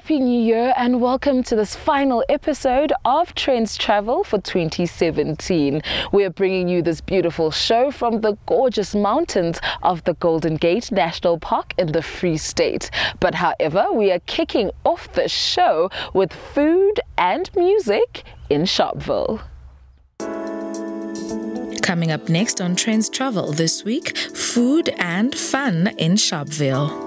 Happy New Year and welcome to this final episode of Trendz Travel for 2017. We're bringing you this beautiful show from the gorgeous mountains of the Golden Gate National Park in the Free State. But however, we are kicking off the show with food and music in Shopville. Coming up next on Trendz Travel this week, food and fun in Shopville.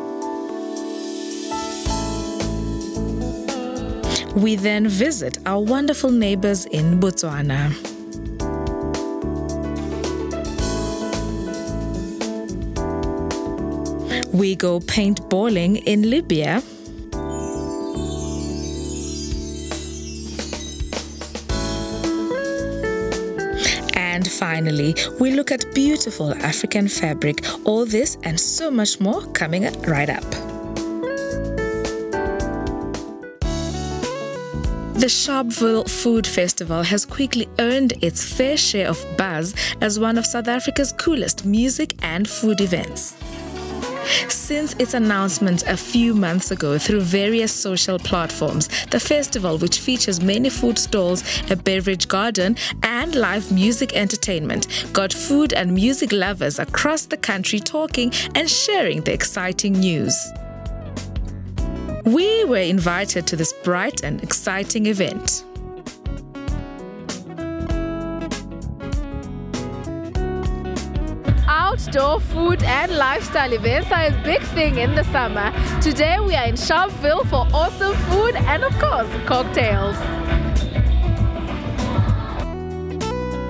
We then visit our wonderful neighbors in Botswana. We go paintballing in Libya. And finally, we look at beautiful African fabric. All this and so much more coming right up. The Shopville Food Festival has quickly earned its fair share of buzz as one of South Africa's coolest music and food events. Since its announcement a few months ago through various social platforms, the festival, which features many food stalls, a beverage garden, and live music entertainment, got food and music lovers across the country talking and sharing the exciting news. We were invited to this bright and exciting event. Outdoor food and lifestyle events are a big thing in the summer. Today we are in Shopville for awesome food and of course cocktails.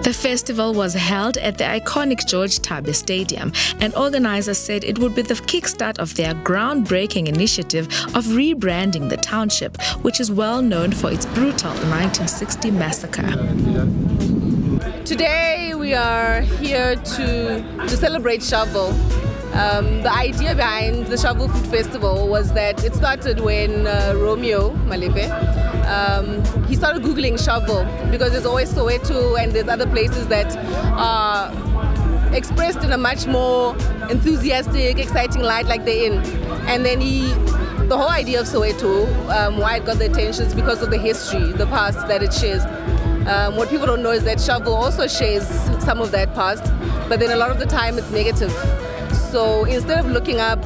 The festival was held at the iconic Georgian Stadium, and organizers said it would be the kickstart of their groundbreaking initiative of rebranding the township, which is well known for its brutal 1960 massacre. Today we are here to celebrate Shopville. The idea behind the Shopville Food Festival was that it started when Romeo Malepe he started Googling Shopville, because there's always Soweto and there's other places that are expressed in a much more enthusiastic, exciting light like they're in. And then the whole idea of Soweto, why it got the attention is because of the history, the past that it shares. What people don't know is that Shopville also shares some of that past, but then a lot of the time it's negative. So instead of looking up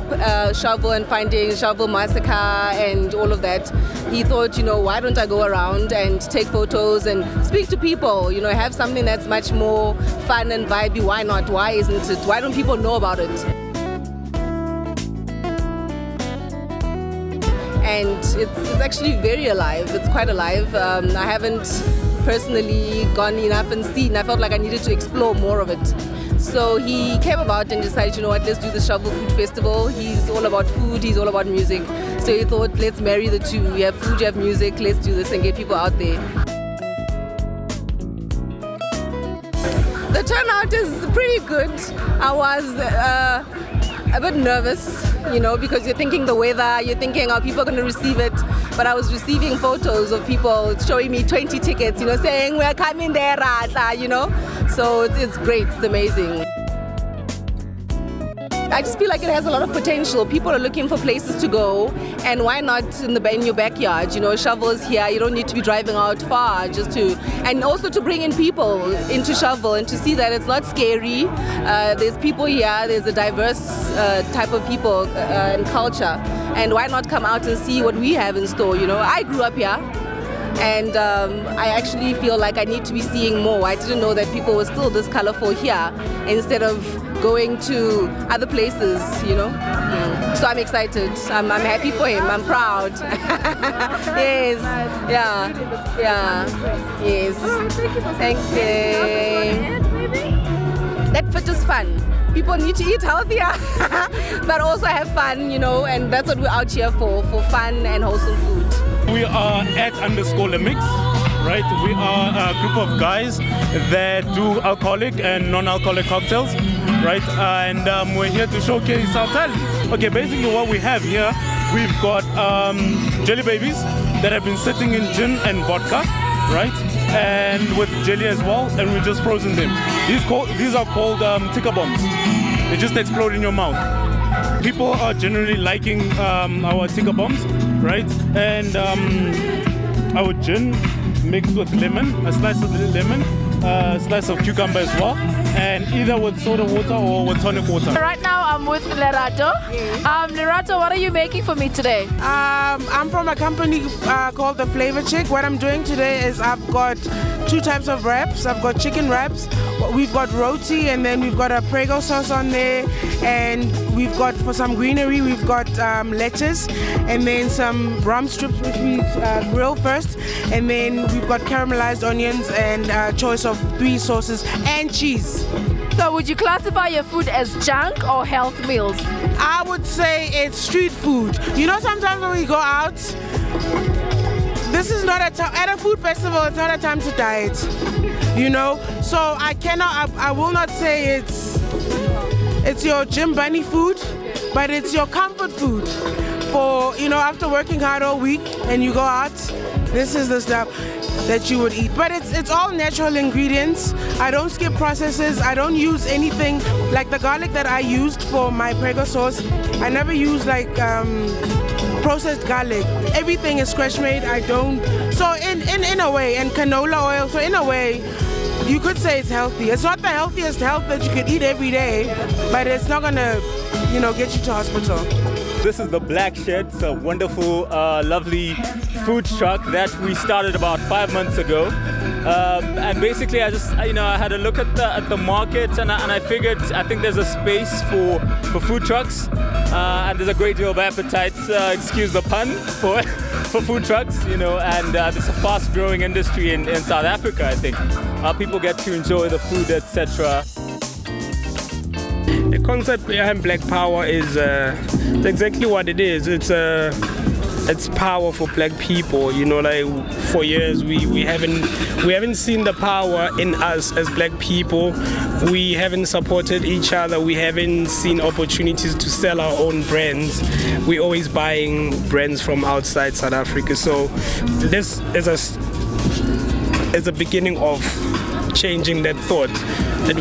Shopville and finding Shopville massacre and all of that, he thought, why don't I go around and take photos and speak to people, have something that's much more fun and vibey. Why not? Why isn't it? Why don't people know about it? And it's actually very alive. It's quite alive. I haven't personally gone enough and seen. I felt like I needed to explore more of it. So he came about and decided, let's do the Shopville Food Festival. He's all about food, he's all about music. So he thought, let's marry the two. You have food, you have music, let's do this and get people out there. The turnout is pretty good. I was a bit nervous, because you're thinking the weather, you're thinking how people are going to receive it. But I was receiving photos of people showing me 20 tickets, saying we're coming there, So it's great, it's amazing. I just feel like it has a lot of potential. People are looking for places to go, and why not in your backyard? Shopville is here. You don't need to be driving out far and also to bring in people into Shopville and to see that it's not scary. There's people here. There's a diverse type of people and culture, and why not come out and see what we have in store? I grew up here. And I actually feel like I need to be seeing more. I didn't know that people were still this colorful here instead of going to other places, So I'm excited. I'm happy for him. I'm proud. Yes. Yes. Thanks. That fit is fun. People need to eat healthier, but also have fun, and that's what we're out here for fun and wholesome food. We are at _the mix, right? We are a group of guys that do alcoholic and non-alcoholic cocktails, right? And we're here to showcase our talent. Okay, basically what we have here, we've got jelly babies that have been sitting in gin and vodka, right? And with jelly as well, and we just frozen them. These are called Tikka Bombs. They just explode in your mouth. people are generally liking our Tikka Bombs, right? And our gin mixed with lemon, a slice of lemon, a slice of cucumber as well, and either with soda water or with tonic water. Right now I'm with Lerato. Lerato, what are you making for me today? I'm from a company called The Flavor Chick. What I'm doing today is I've got 2 types of wraps. I've got chicken wraps, we've got roti, and then we've got a Prego sauce on there, and we've got, for some greenery, we've got lettuce, and then some rum strips which we grill first, and then we've got caramelized onions and a choice of 3 sauces and cheese. So would you classify your food as junk or health meals? I would say it's street food. You know, sometimes when we go out, this is not a time, at a food festival, it's not a time to diet, you know? So I will not say it's your gym bunny food, but it's your comfort food. For, you know, after working hard all week and you go out, this is the stuff that you would eat. But it's all natural ingredients. I don't skip processes. I don't use anything like the garlic that I used for my Prego sauce. I never use like processed garlic. Everything is scratch made. I don't. So in a way, and canola oil. So in a way, you could say it's healthy. It's not the healthiest health that you could eat every day, but it's not gonna, you know, get you to hospital. This is the Black Shed. It's a wonderful, lovely food truck that we started about 5 months ago. And basically, I had a look at the market, and I figured I think there's a space for food trucks, and there's a great deal of appetite. Excuse the pun for food trucks, you know. And it's a fast-growing industry in South Africa. I think people get to enjoy the food, etc. The concept behind Black Power is exactly what it is. It's power for black people. You know, like for years we haven't seen the power in us as black people. We haven't supported each other. We haven't seen opportunities to sell our own brands. We're always buying brands from outside South Africa. So this is a beginning of changing that thought, that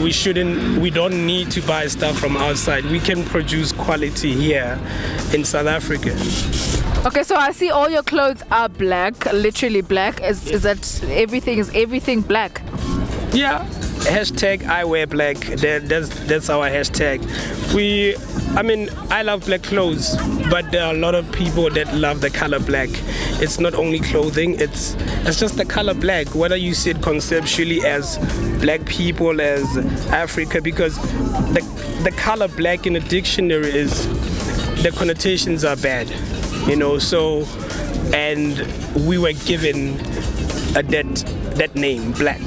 we don't need to buy stuff from outside. We can produce quality here in South Africa. Okay, so I see all your clothes are black, literally black. Is that everything black? Yeah. Hashtag I wear black. That's our hashtag. I love black clothes, but there are a lot of people that love the color black. It's not only clothing, it's just the color black, whether you see it conceptually as black people, as Africa, because the color black in a dictionary is, the connotations are bad, you know. So, and we were given that name, black.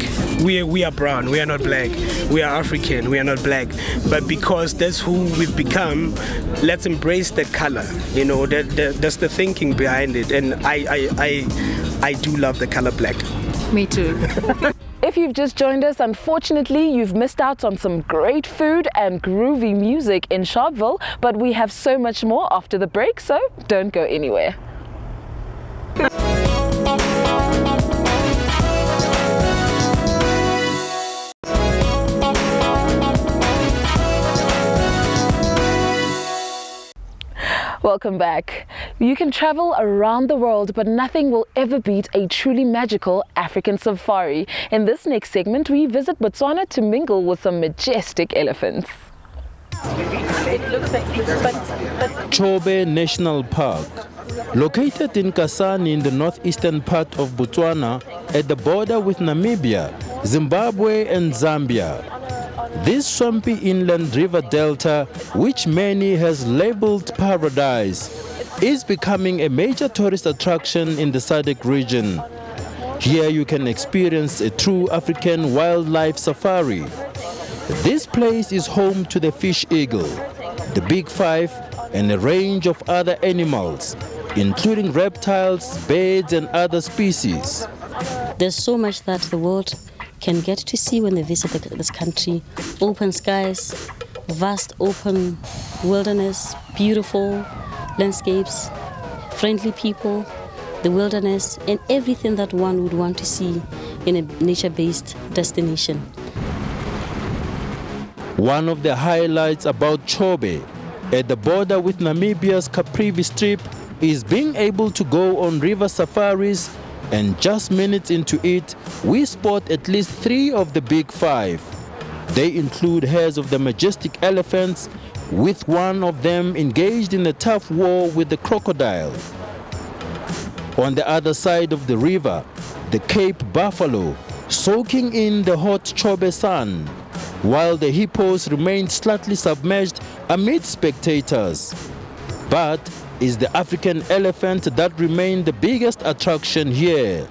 We are brown, we are not black. We are African, we are not black. But because that's who we've become, let's embrace that color. You know, that's the thinking behind it. And I do love the color black. Me too. If you've just joined us, unfortunately, you've missed out on some great food and groovy music in Shopville, but we have so much more after the break, so don't go anywhere. Welcome back. You can travel around the world, but nothing will ever beat a truly magical African safari. In this next segment, we visit Botswana to mingle with some majestic elephants. Chobe National Park, located in Kasane in the northeastern part of Botswana at the border with Namibia, Zimbabwe and Zambia. This swampy inland river delta, which many has labeled paradise, is becoming a major tourist attraction in the SADC region. Here you can experience a true African wildlife safari. This place is home to the fish eagle, the big five, and a range of other animals, including reptiles, birds and other species. There's so much that the world can get to see when they visit this country. Open skies, vast open wilderness, beautiful landscapes, friendly people, the wilderness, and everything that one would want to see in a nature-based destination. One of the highlights about Chobe at the border with Namibia's Caprivi Strip is being able to go on river safaris, and just minutes into it, we spot at least 3 of the big 5. They include heads of the majestic elephants, with one of them engaged in a tough war with the crocodile. On the other side of the river, the Cape buffalo, soaking in the hot Chobe sun, while the hippos remained slightly submerged amid spectators. But is the African elephant that remained the biggest attraction here.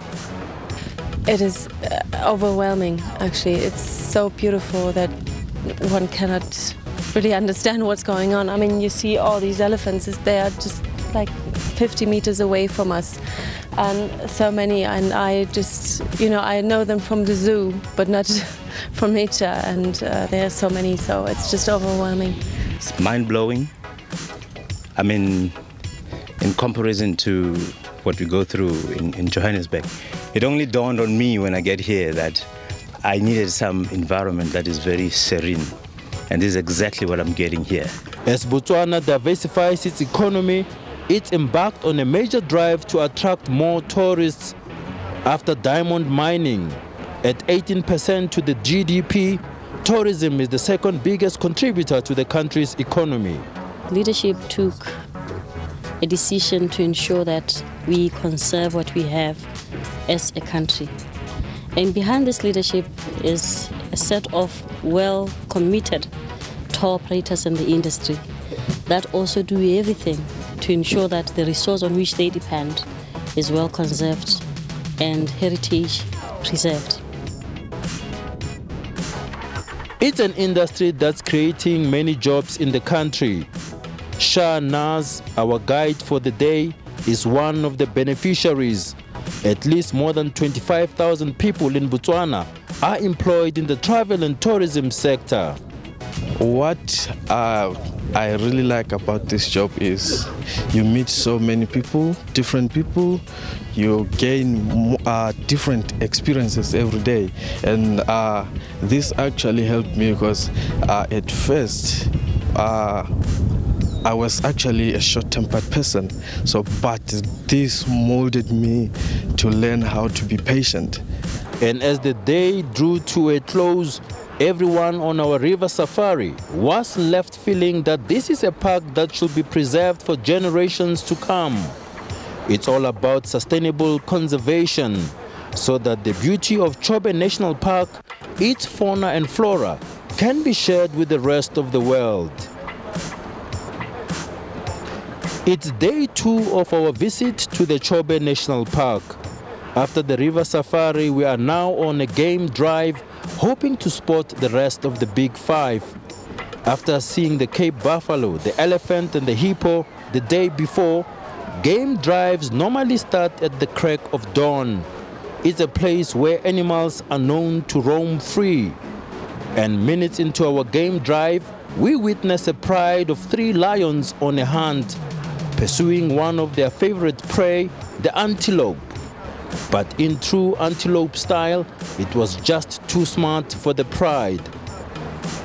It is overwhelming, actually. It's so beautiful that one cannot really understand what's going on. I mean, you see all these elephants, they are just like 50 meters away from us. And so many, and I just, I know them from the zoo, but not from nature, and there are so many, so it's just overwhelming. It's mind-blowing. I mean, in comparison to what we go through in Johannesburg, it only dawned on me when I get here that I needed some environment that is very serene, and this is exactly what I'm getting here. As Botswana diversifies its economy, it's embarked on a major drive to attract more tourists. After diamond mining, at 18% to the GDP, tourism is the second biggest contributor to the country's economy. Leadership took a decision to ensure that we conserve what we have as a country. And behind this leadership is a set of well-committed tour operators in the industry that also do everything to ensure that the resource on which they depend is well conserved and heritage preserved. It's an industry that's creating many jobs in the country. Shah Naz, our guide for the day, is one of the beneficiaries. At least more than 25,000 people in Botswana are employed in the travel and tourism sector. What I really like about this job is you meet so many people, different people, you gain different experiences every day, and this actually helped me because at first I was actually a short-tempered person, but this molded me to learn how to be patient. And as the day drew to a close, everyone on our river safari was left feeling that this is a park that should be preserved for generations to come. It's all about sustainable conservation so that the beauty of Chobe National Park, its fauna and flora, can be shared with the rest of the world. It's day 2 of our visit to the Chobe National Park. After the river safari, we are now on a game drive, hoping to spot the rest of the big 5. After seeing the Cape buffalo, the elephant and the hippo the day before, game drives normally start at the crack of dawn. It's a place where animals are known to roam free. And minutes into our game drive, we witness a pride of 3 lions on a hunt, pursuing one of their favorite prey, the antelope. But in true antelope style, it was just too smart for the pride.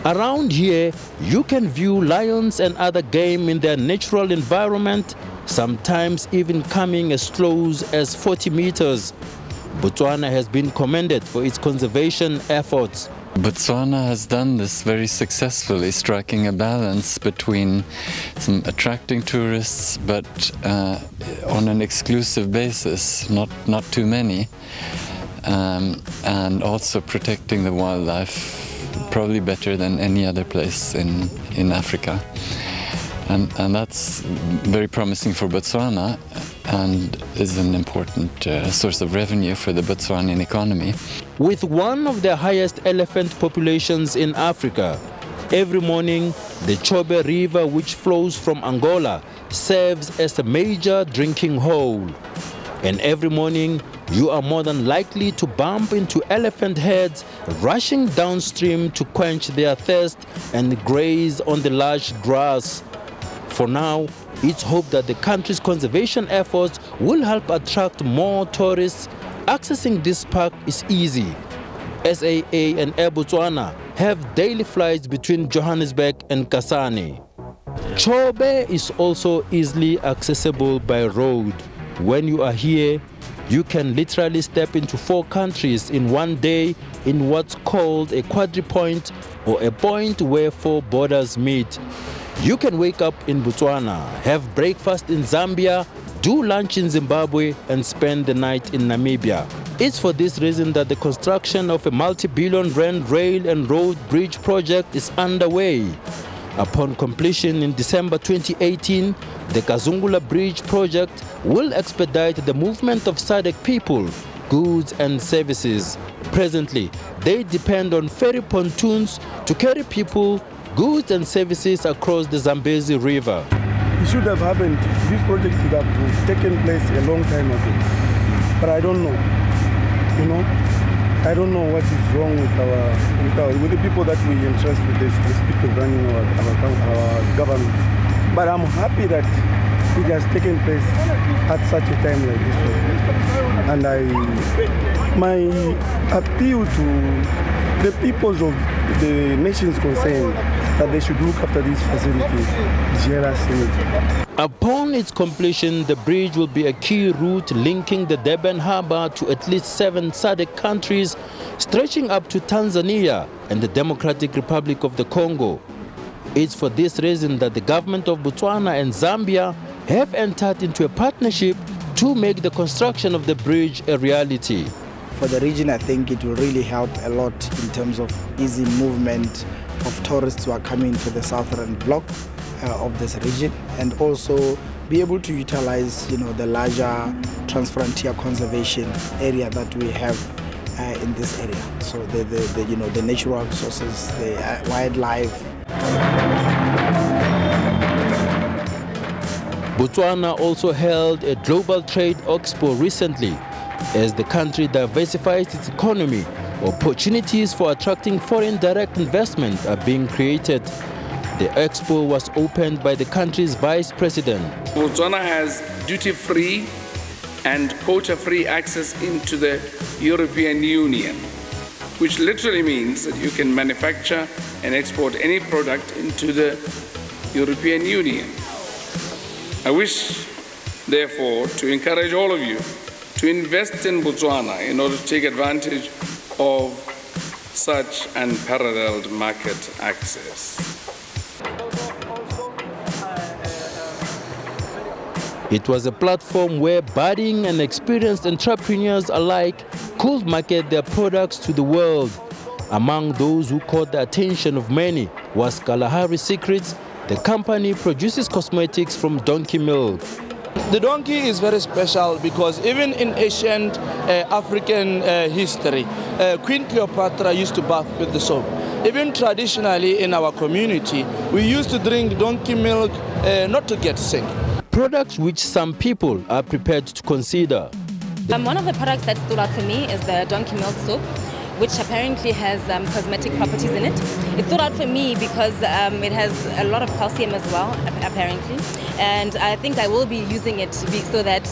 Around here, you can view lions and other game in their natural environment, sometimes even coming as close as 40 meters. Botswana has been commended for its conservation efforts. Botswana has done this very successfully, striking a balance between some attracting tourists, but on an exclusive basis, not too many, and also protecting the wildlife probably better than any other place in Africa. And that's very promising for Botswana and is an important source of revenue for the Botswanian economy. With one of the highest elephant populations in Africa, every morning the Chobe River, which flows from Angola, serves as a major drinking hole. And every morning you are more than likely to bump into elephant heads rushing downstream to quench their thirst and graze on the lush grass. For now, it's hoped that the country's conservation efforts will help attract more tourists. Accessing this park is easy. SAA and Air Botswana have daily flights between Johannesburg and Kasane. Chobe is also easily accessible by road. When you are here, you can literally step into 4 countries in one day in what's called a quadripoint, or a point where 4 borders meet. You can wake up in Botswana, have breakfast in Zambia, do lunch in Zimbabwe, and spend the night in Namibia. It's for this reason that the construction of a multi-billion rand rail and road bridge project is underway. Upon completion in December 2018, the Kazungula Bridge project will expedite the movement of SADC people, goods and services. Presently, they depend on ferry pontoons to carry people, goods and services across the Zambezi River. It should have happened. This project should have taken place a long time ago. But I don't know. You know, I don't know what is wrong with the people that we entrust with this respect of running our government. But I'm happy that it has taken place at such a time like this one. And my appeal to the peoples of the nations concerned, that they should look after this facility jealously. Upon its completion, the bridge will be a key route linking the Durban harbour to at least 7 SADC countries, stretching up to Tanzania and the Democratic Republic of the Congo. It's for this reason that the government of Botswana and Zambia have entered into a partnership to make the construction of the bridge a reality. For the region, I think it will really help a lot in terms of easy movement of tourists who are coming to the southern block of this region, and also be able to utilize, the larger transfrontier conservation area that we have in this area. So the natural resources, the wildlife. Botswana also held a global trade expo recently. As the country diversifies its economy, opportunities for attracting foreign direct investment are being created. The expo was opened by the country's vice president. Botswana has duty-free and quota-free access into the European Union, which literally means that you can manufacture and export any product into the European Union. I wish, therefore, to encourage all of you to invest in Botswana in order to take advantage of such unparalleled market access. It was a platform where budding and experienced entrepreneurs alike could market their products to the world. Among those who caught the attention of many was Kalahari Secrets. The company produces cosmetics from donkey milk. The donkey is very special because even in ancient African history, Queen Cleopatra used to bath with the soap. Even traditionally in our community, we used to drink donkey milk not to get sick. Products which some people are prepared to consider. One of the products that stood out for me is the donkey milk soap, which apparently has cosmetic properties in it. It stood out for me because it has a lot of calcium as well, apparently. And I think I will be using it so that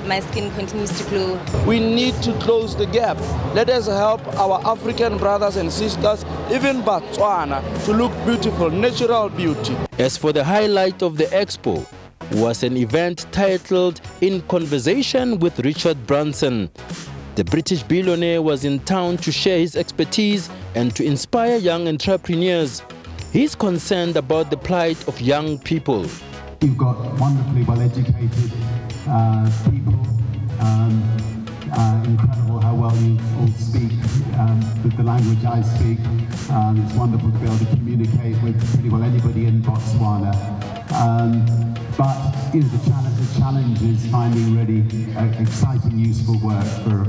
my skin continues to glow. We need to close the gap. Let us help our African brothers and sisters, even Botswana, to look beautiful, natural beauty. As for the highlight of the expo, was an event titled In Conversation with Richard Branson. The British billionaire was in town to share his expertise and to inspire young entrepreneurs. He's concerned about the plight of young people. You've got wonderfully well-educated people. Incredible how well you all speak with the language I speak. It's wonderful to be able to communicate with pretty well anybody in Botswana. But the challenge is finding really exciting, useful work for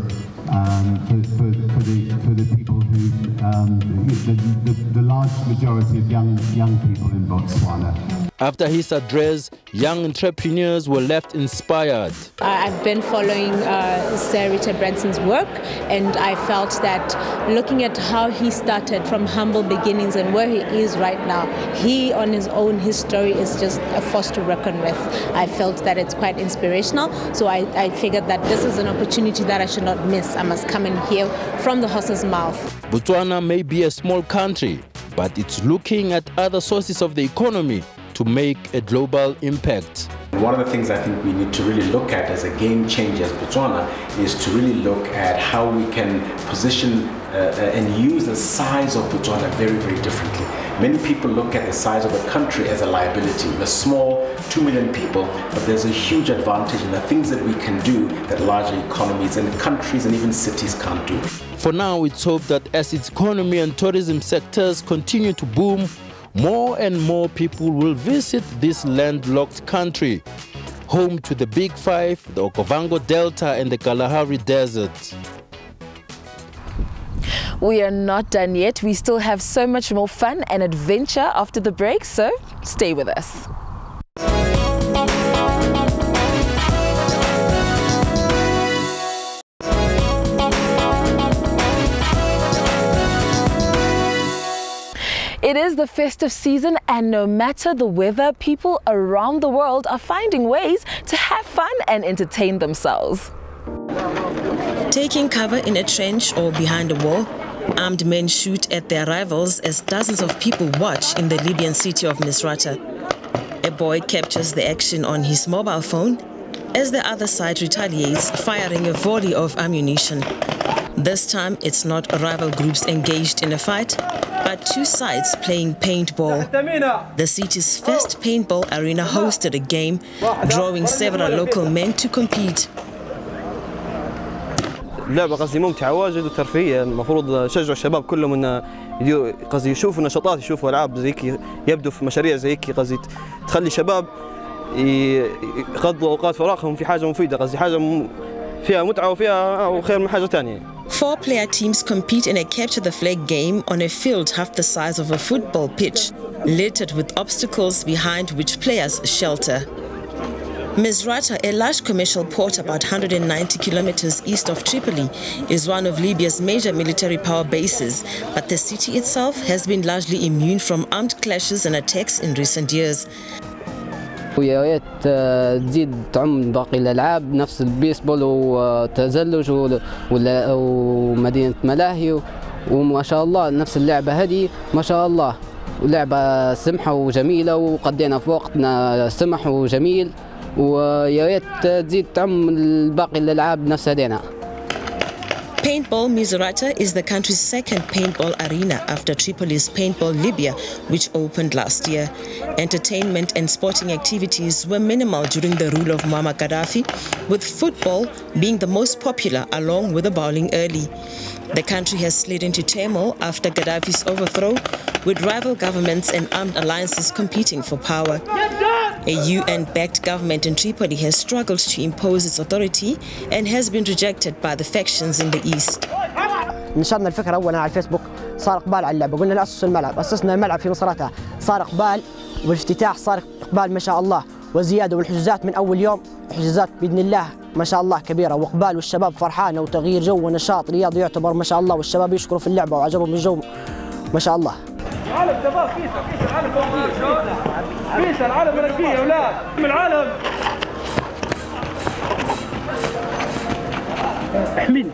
the people who, the large majority of young people in Botswana. After his address, young entrepreneurs were left inspired. I've been following Sir Richard Branson's work, and I felt that looking at how he started from humble beginnings and where he is right now, he on his own, his story is just a force to reckon with. I felt that it's quite inspirational, so I figured that this is an opportunity that I should not miss. I must come and hear from the horse's mouth. Botswana may be a small country, but it's looking at other sources of the economy to make a global impact. One of the things I think we need to really look at as a game changer as Botswana is to really look at how we can position and use the size of Botswana very, very differently. Many people look at the size of a country as a liability. We're small, 2 million people, but there's a huge advantage in the things that we can do that larger economies and countries and even cities can't do. For now, it's hoped that as its economy and tourism sectors continue to boom, more and more people will visit this landlocked country, home to the Big Five, the Okavango Delta and the Kalahari Desert. We are not done yet. We still have so much more fun and adventure after the break, so stay with us. It is the festive season, and no matter the weather, people around the world are finding ways to have fun and entertain themselves. Taking cover in a trench or behind a wall, armed men shoot at their rivals as dozens of people watch in the Libyan city of Misrata. A boy captures the action on his mobile phone as the other side retaliates, firing a volley of ammunition. This time, it's not rival groups engaged in a fight, but two sides playing paintball. The city's first paintball arena hosted a game, drawing several local men to compete. اللعبة قصدي ممتعة واجد وترفيهية، المفروض نشجع الشباب كلهم انه قصدي يشوفوا نشاطات، يشوفوا العاب زي هيك، يبدوا في مشاريع زي هيك، قصدي تخلي الشباب يقضوا اوقات فراغهم في حاجة مفيدة، قصدي حاجة فيها متعة وفيها خير من حاجة ثانية. 4-player teams compete in a capture-the-flag game on a field half the size of a football pitch, littered with obstacles behind which players shelter. Misrata, a large commercial port about 190 kilometers east of Tripoli, is one of Libya's major military power bases, but the city itself has been largely immune from armed clashes and attacks in recent years. ويا ريت تزيد تعم باقي الالعاب نفس البيسبول والتزلج ومدينه ملاهي وما شاء الله نفس اللعبه هذه ما شاء الله ولعبه سمحه وجميله وقضينا في وقتنا سمح وجميل ويا ريت تزيد تعم باقي الالعاب نفس هذينا. Paintball Misrata is the country's second paintball arena after Tripoli's Paintball Libya, which opened last year. Entertainment and sporting activities were minimal during the rule of Muammar Gaddafi, with football being the most popular along with the bowling early. The country has slid into turmoil after Gaddafi's overthrow, with rival governments and armed alliances competing for power. A UN-backed government in Tripoli has struggled to impose its authority and has been rejected by the factions in the east. نشرنا الفكرة أولا على الفيسبوك، صار إقبال على اللعبة، قلنا نأسس الملعب، أسسنا الملعب في مصراتها، صار إقبال والافتتاح صار إقبال ما شاء الله وزيادة، والحجوزات من أول يوم حجوزات بإذن الله ما شاء الله كبيرة وإقبال، والشباب فرحانة وتغيير جو ونشاط رياضي يعتبر ما شاء الله، والشباب يشكروا في اللعبة وعجبهم الجو ما شاء الله. العالم شباب كيسة العالم مركية يا أولاد من العالم احمل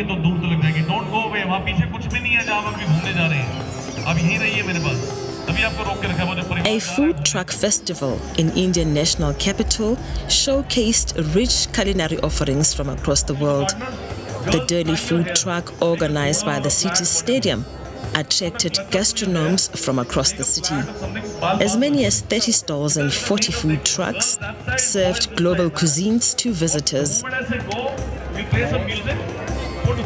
तो दूर तो लग जाएगी don't go away वहां पीछे कुछ भी नहीं है जहां हम घूमने जा रहे हैं अब यहीं रहिए मेरे पास अभी आपको रोक के रखा है मुझे A food truck festival in Indian national capital showcased rich culinary offerings from across the world. The Delhi food truck, organized by the city's stadium, attracted gastronomes from across the city. As many as 30 stalls and 40 food trucks served global cuisines to visitors.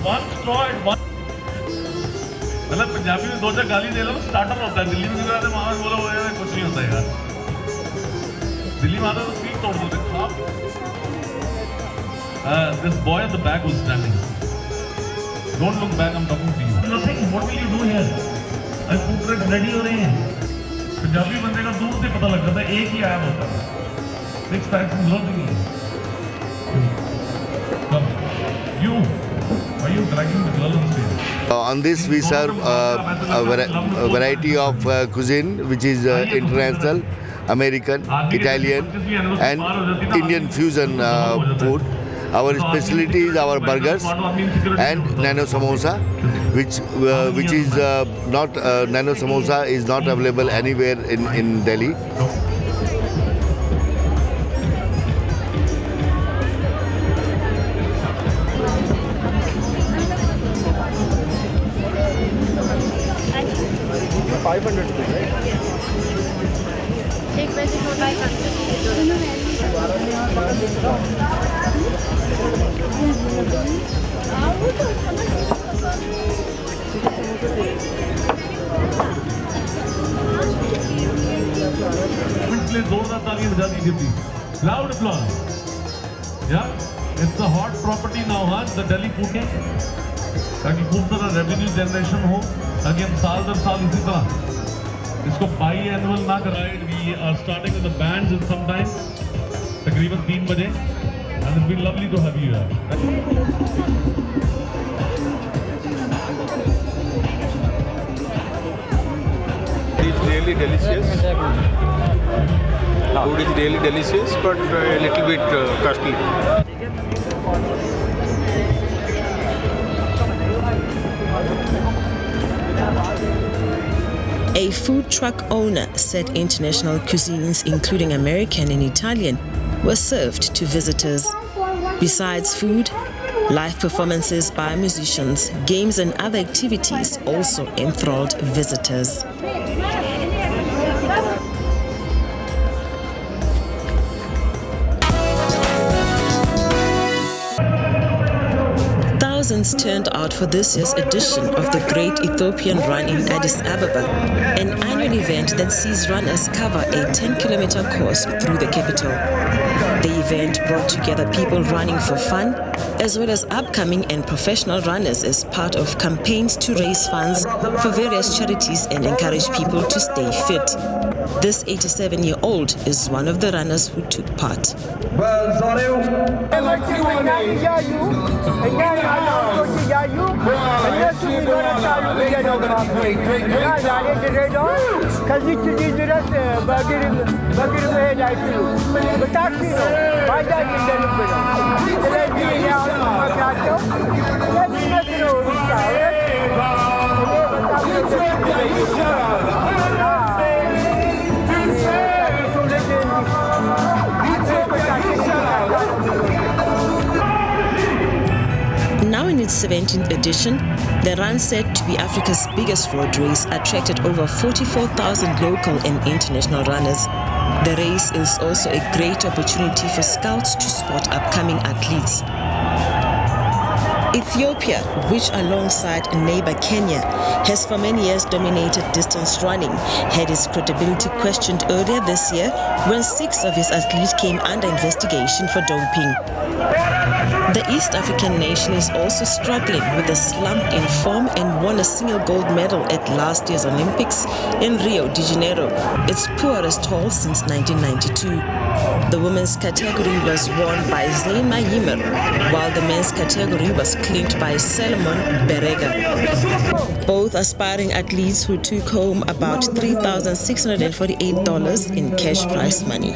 One straw at one. मतलब पंजाबी में दो चार गाली दे लो starter होता है दिल्ली में तो वहाँ बोलो कुछ नहीं होता यार दिल्ली में आता तो पीक तोड़ देते खाप this boy at the back was standing don't look back I'm talking to you nothing what will you do here I food trucks ready हो रहे हैं पंजाबी बंदे का दूर से पता लगता था एक ही आया होता है 6 packs की जरूरत नहीं है come you On this we serve a variety of cuisine which is international, American, Italian and Indian fusion food. Our specialty is our burgers and nano samosa, which is not nano samosa is not available anywhere in Delhi. Loud applause. Yeah, it's a hot property now, huh? The Delhi cooking. ताकि खूब सारा revenue generation हो, ताकि हम साल दर साल इसी तरह इसको biannual ना कराएं. We are starting with the bands in some time. तकरीबन 3 बजे. And it's been lovely to have you here. It's really delicious. Food is really delicious, but a little bit costly. A food truck owner said international cuisines, including American and Italian, were served to visitors. Besides food, live performances by musicians, games and other activities also enthralled visitors. Thousands turned out for this year's edition of the Great Ethiopian Run in Addis Ababa, an annual event that sees runners cover a 10-kilometer course through the capital. The event brought together people running for fun, as well as upcoming and professional runners as part of campaigns to raise funds for various charities and encourage people to stay fit. This 87-year-old is one of the runners who took part. Now in its 17th edition, the run, said to be Africa's biggest road race, attracted over 44,000 local and international runners. The race is also a great opportunity for scouts to spot upcoming athletes. Ethiopia, which alongside neighbor Kenya has for many years dominated distance running, had its credibility questioned earlier this year when 6 of its athletes came under investigation for doping. The East African nation is also struggling with a slump in form and won a single gold medal at last year's Olympics in Rio de Janeiro, its poorest haul since 1992. The women's category was won by Zayn Mayimir, while the men's category was clinched by Solomon Berega. Both aspiring athletes who took home about $3,648 in cash prize money.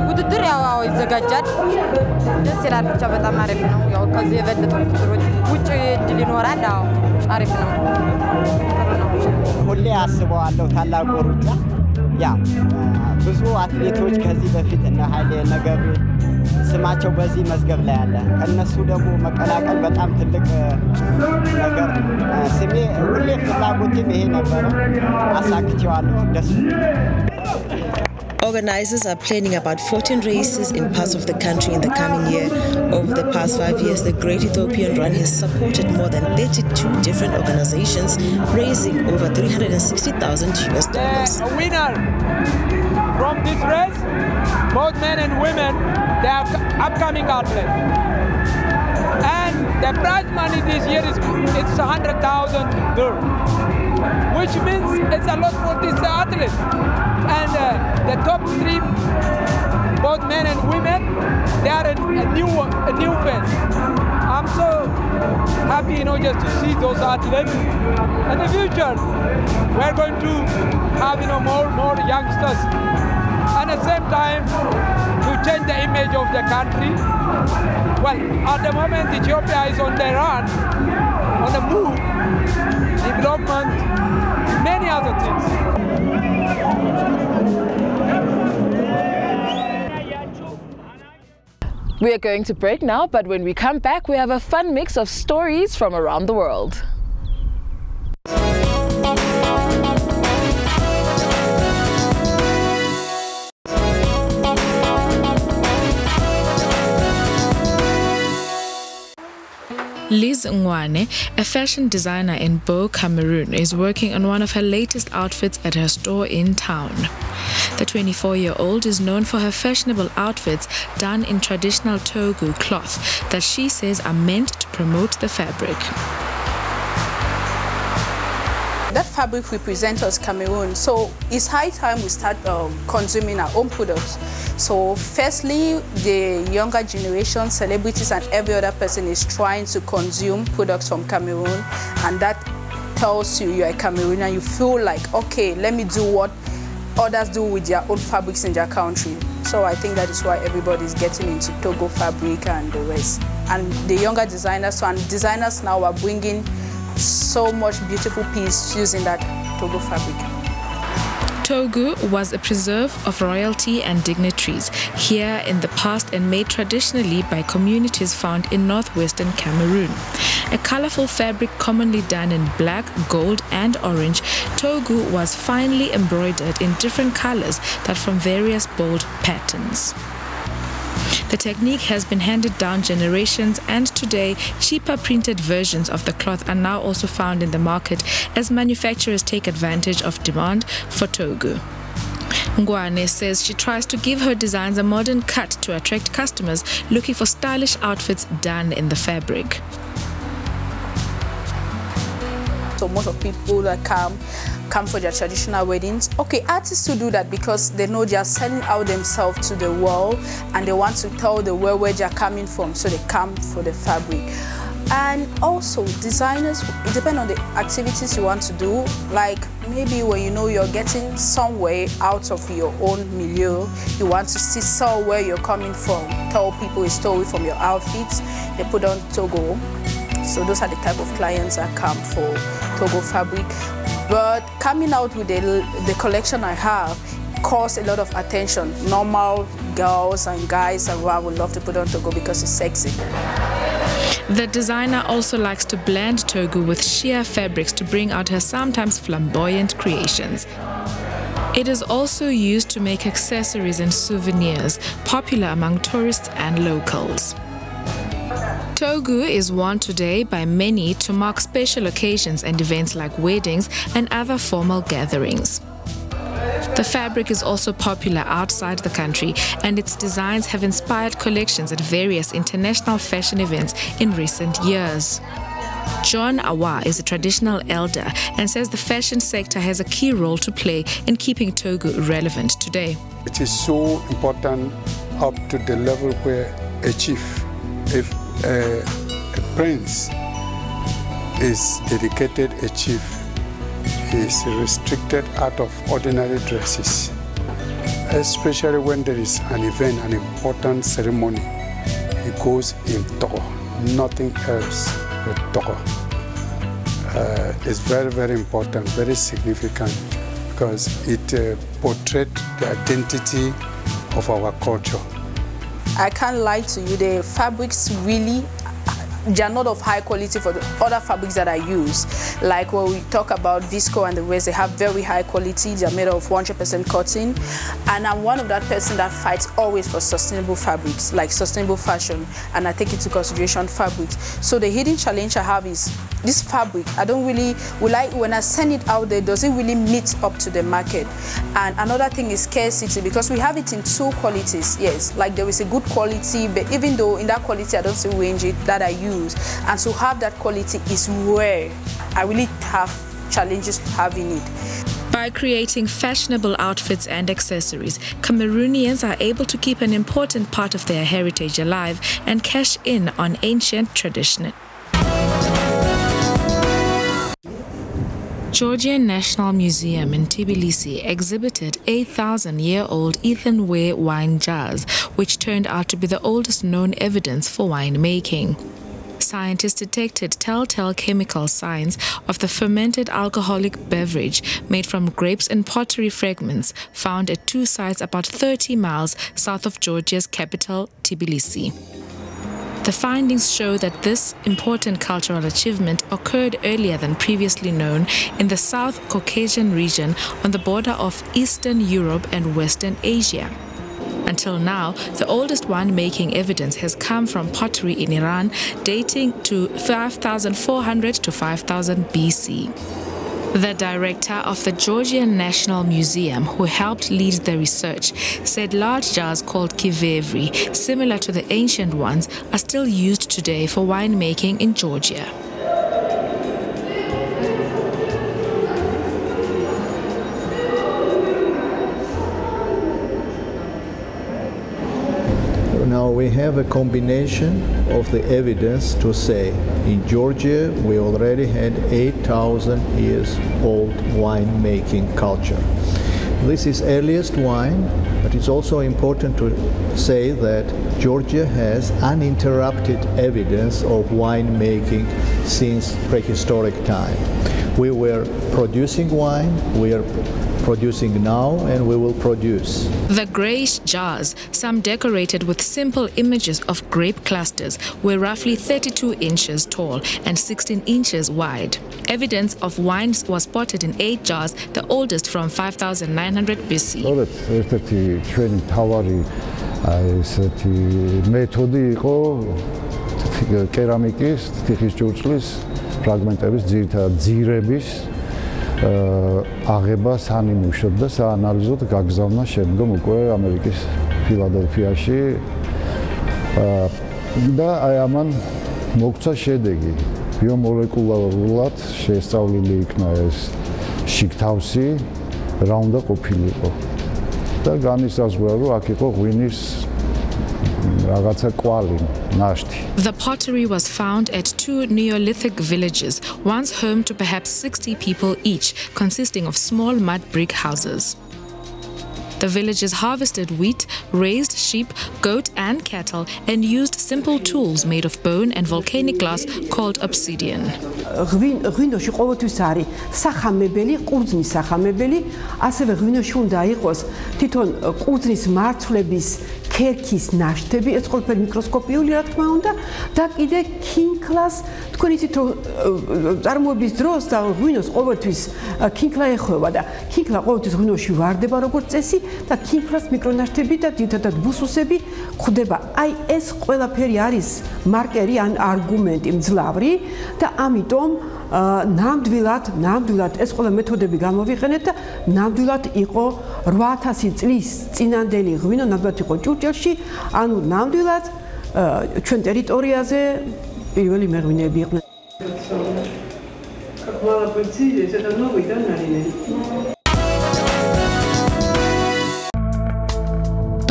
ውድድር ያው ይዘጋጃል። ደስ ይላል። ብቻ በጣም አሪፍ ነው። ያው ከዚህ የበለጠ ውድድሮች ውጭ እድል ይኖራል። አዎ አሪፍ ነው። ሁሌ አስበዋለሁ ታላቁ ሩጫ። ያ ብዙ አትሌቶች ከዚህ በፊት እነ ኃይሌ ነገር ስማቸው በዚህ መዝገብ ላይ አለ። ከነሱ ደግሞ መቀላቀል በጣም ትልቅ ነገር። ስሜ ሁሌ ፍላጎቴም ይሄ ነበር። አሳክቼዋለሁ። ደስ Organizers are planning about 14 races in parts of the country in the coming year. Over the past 5 years, the Great Ethiopian Run has supported more than 32 different organizations, raising over $360,000 US. A winner from this race, both men and women, they are upcoming athletes. And the prize money this year is it's 100,000 girl, which means it's a lot for these athletes. And the top three, both men and women, they are a new face. I'm so happy, just to see those athletes. In the future, we're going to have, more youngsters. And at the same time, to change the image of the country. Well, at the moment, Ethiopia is on the run, on the move, development, many other things. We are going to break now, but when we come back, we have a fun mix of stories from around the world. Liz Ngwane, a fashion designer in Bo, Cameroon, is working on one of her latest outfits at her store in town. The 24-year-old is known for her fashionable outfits done in traditional Togo cloth that she says are meant to promote the fabric. That fabric represents us, Cameroon, so it's high time we start consuming our own products. So firstly, the younger generation, celebrities and every other person is trying to consume products from Cameroon, and that tells you you're a Cameroonian. You feel like, okay, let me do what others do with their own fabrics in their country. So I think that is why everybody is getting into Togo fabric and the rest. And the younger designers, designers now are bringing so much beautiful pieces using that Togo fabric. Togo was a preserve of royalty and dignitaries here in the past and made traditionally by communities found in northwestern Cameroon. A colorful fabric commonly done in black, gold and orange, Togo was finely embroidered in different colors that from various bold patterns. The technique has been handed down generations, and today cheaper printed versions of the cloth are now also found in the market as manufacturers take advantage of demand for Togo. Ngwane says she tries to give her designs a modern cut to attract customers looking for stylish outfits done in the fabric. So most of people that come for their traditional weddings. Okay, artists who do that because they know they are selling out themselves to the world and they want to tell the world where they are coming from, so they come for the fabric. And also designers, it depends on the activities you want to do. Like maybe when you know you're getting somewhere out of your own milieu, you want to see so where you're coming from, tell people a story from your outfits, they put on Togo. So those are the type of clients that come for Togo fabric. But coming out with the collection I have calls a lot of attention. Normal girls and guys around would love to put on Togo because it's sexy. The designer also likes to blend Togo with sheer fabrics to bring out her sometimes flamboyant creations. It is also used to make accessories and souvenirs, popular among tourists and locals. Togo is worn today by many to mark special occasions and events like weddings and other formal gatherings. The fabric is also popular outside the country, and its designs have inspired collections at various international fashion events in recent years. John Awa is a traditional elder and says the fashion sector has a key role to play in keeping Togo relevant today. It is so important up to the level where a chief, if a prince is dedicated a chief, he is restricted out of ordinary dresses, especially when there is an event, an important ceremony. He goes in Togo, nothing else but Togo. It's very, very important, very significant, because it portrays the identity of our culture. I can't lie to you, the fabrics really, they are not of high quality for the other fabrics that I use. Like when we talk about visco and the rest, they have very high quality. They are made of 100% cotton. And I'm one of that person that fights always for sustainable fabrics, like sustainable fashion. And I take into consideration fabrics. So the hidden challenge I have is this fabric. I don't really, when I send it out there, does it really meet up to the market? And another thing is scarcity, because we have it in two qualities. Yes, like there is a good quality, but even though in that quality I don't see range that I use, continues. And to have that quality is where I really have challenges having it. By creating fashionable outfits and accessories, Cameroonians are able to keep an important part of their heritage alive and cash in on ancient tradition. Georgian National Museum in Tbilisi exhibited 8,000-year-old earthenware wine jars, which turned out to be the oldest known evidence for winemaking. Scientists detected telltale chemical signs of the fermented alcoholic beverage made from grapes and pottery fragments found at two sites about 30 miles south of Georgia's capital, Tbilisi. The findings show that this important cultural achievement occurred earlier than previously known in the South Caucasian region on the border of Eastern Europe and Western Asia. Until now, the oldest winemaking evidence has come from pottery in Iran, dating to 5,400 to 5,000 BC. The director of the Georgian National Museum, who helped lead the research, said large jars called kivevri, similar to the ancient ones, are still used today for winemaking in Georgia. Now we have a combination of the evidence to say in Georgia we already had 8,000 years old winemaking culture. This is earliest wine, but it's also important to say that Georgia has uninterrupted evidence of winemaking since prehistoric time. We were producing wine, we are producing now, and we will produce. The greyish jars, some decorated with simple images of grape clusters, were roughly 32 inches tall and 16 inches wide. Evidence of wines was spotted in 8 jars, the oldest from 5,900 BC. აღება სანიმუშოდ და საანალიზოდ გაგზავნა შემდგომ უკვე ამერიკის ფილადელფიაში და აი ამან მოგცა შედეგი ბიომოლეკულარულად შესწავლილი იქნა ეს შიგთავსი რა უნდა ყოფილიყო და განისაზღვრა რომ აქ იყო ღვინის რაღაცა კვალი ნაშთი. The pottery was found at 2 Neolithic villages, once home to perhaps 60 people each, consisting of small mud brick houses. The villagers harvested wheat, raised sheep, goat and cattle, and used simple tools made of bone and volcanic glass called obsidian. ღვინოში ყოველთვის არის სახამებელი, ყურძნის სახამებელი, ასევე ღვინოში უნდა იყოს თვითონ ყურძნის მარცვლების ქერქის ნაშთები, ეს ყველაფერი მიკროსკოპიული რა თქმა უნდა, და კიდე ქინქლას, თქვენ იცით რომ წარმოების დროს და ღვინოს ყოველთვის ქინქლა ეხება და ქინქლა ყოველთვის ღვინოში ვარდება როგორც წესი და ქინქლას მიკრონაშთები და ძირითადად ბუსუსები გვხვდება. აი ეს ყველაფერი არის მარკერი ან არგუმენტი მძლავრი და ამიტომ ნამდვილად ეს ყველა მეთოდები გამოვიყენეთ და ნამდვილად იყო 8,000 წლის წინანდელი ღვინო, ნამდვილად იყო ჭურჭელში, ანუ ნამდვილად ჩვენ ტერიტორიაზე პირველი მეღვინეები იყვნენ.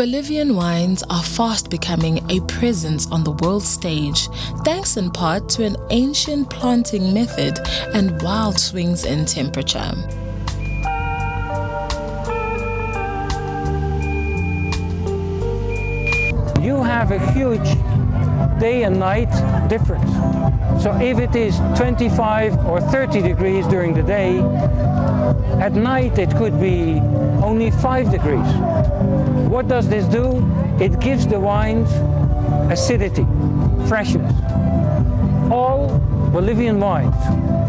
Bolivian wines are fast becoming a presence on the world stage, thanks in part to an ancient planting method and wild swings in temperature. You have a huge day and night difference. So if it is 25 or 30 degrees during the day, at night it could be only 5 degrees. What does this do? It gives the wines acidity, freshness. All Bolivian wines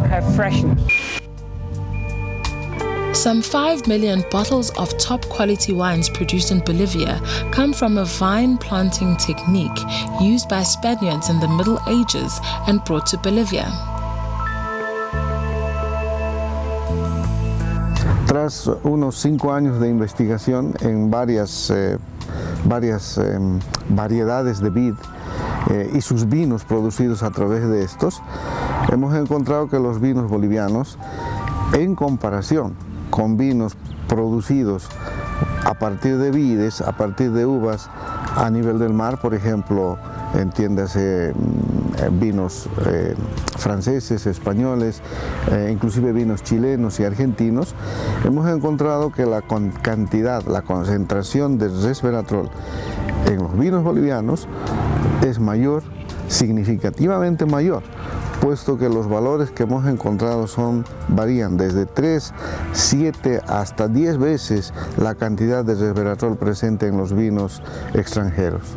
have freshness. Some 5 million bottles of top quality wines produced in Bolivia come from a vine planting technique used by Spaniards in the Middle Ages and brought to Bolivia. Tras unos 5 años de investigación en varias variedades de vid, y sus vinos producidos a través de estos, hemos encontrado que los vinos bolivianos, en comparación con vinos producidos a partir de vides, a partir de uvas a nivel del mar, por ejemplo, entiéndase vinos franceses, españoles, inclusive vinos chilenos y argentinos, hemos encontrado que la cantidad, la concentración de resveratrol en los vinos bolivianos es mayor, significativamente mayor, puesto que los valores que hemos encontrado varían desde 3, 7 hasta 10 veces la cantidad de resveratrol presente en los vinos extranjeros.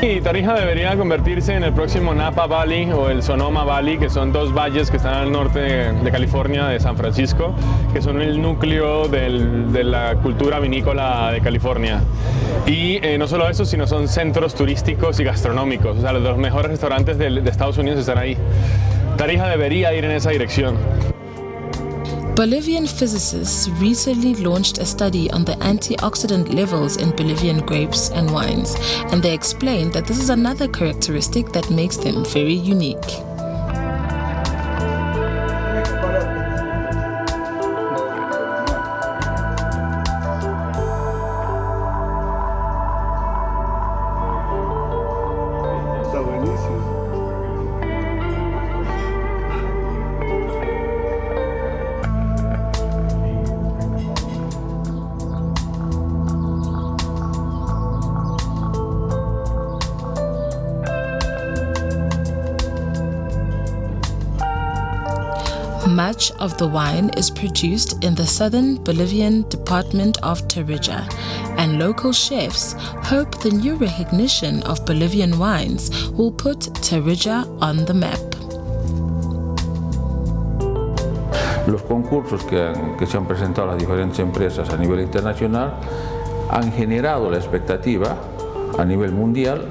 Y Tarija debería convertirse en el próximo Napa Valley o el Sonoma Valley, que son dos valles que están al norte de California, de San Francisco, que son el núcleo de la cultura vinícola de California. Y no solo eso, sino son centros turísticos y gastronómicos. O sea, los mejores restaurantes de Estados Unidos están ahí. Tarija debería ir en esa dirección. Bolivian physicists recently launched a study on the antioxidant levels in Bolivian grapes and wines, and they explained that this is another characteristic that makes them very unique. Much of the wine is produced in the southern Bolivian department of Tarija, and local chefs hope the new recognition of Bolivian wines will put Tarija on the map. Los concursos que se han presentado a las diferentes empresas a nivel internacional han generado la expectativa a nivel mundial,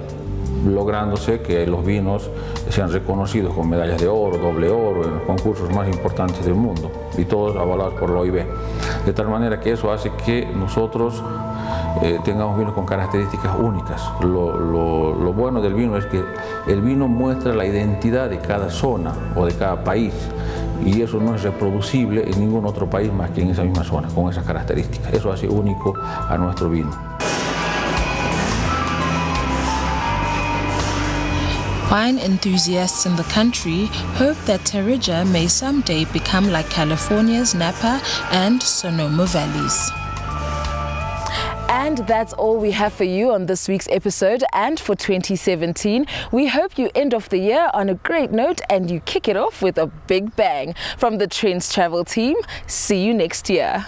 lográndose que los vinos sean reconocidos con medallas de oro, doble oro en los concursos más importantes del mundo, y todos avalados por la OIB. De tal manera que eso hace que nosotros tengamos vinos con características únicas. Lo bueno del vino es que el vino muestra la identidad de cada zona o de cada país, y eso no es reproducible en ningún otro país más que en esa misma zona, con esas características. Eso hace único a nuestro vino. Wine enthusiasts in the country hope that Tarija may someday become like California's Napa and Sonoma valleys. And that's all we have for you on this week's episode and for 2017. We hope you end off the year on a great note and you kick it off with a big bang. From the Trendz travel team, see you next year.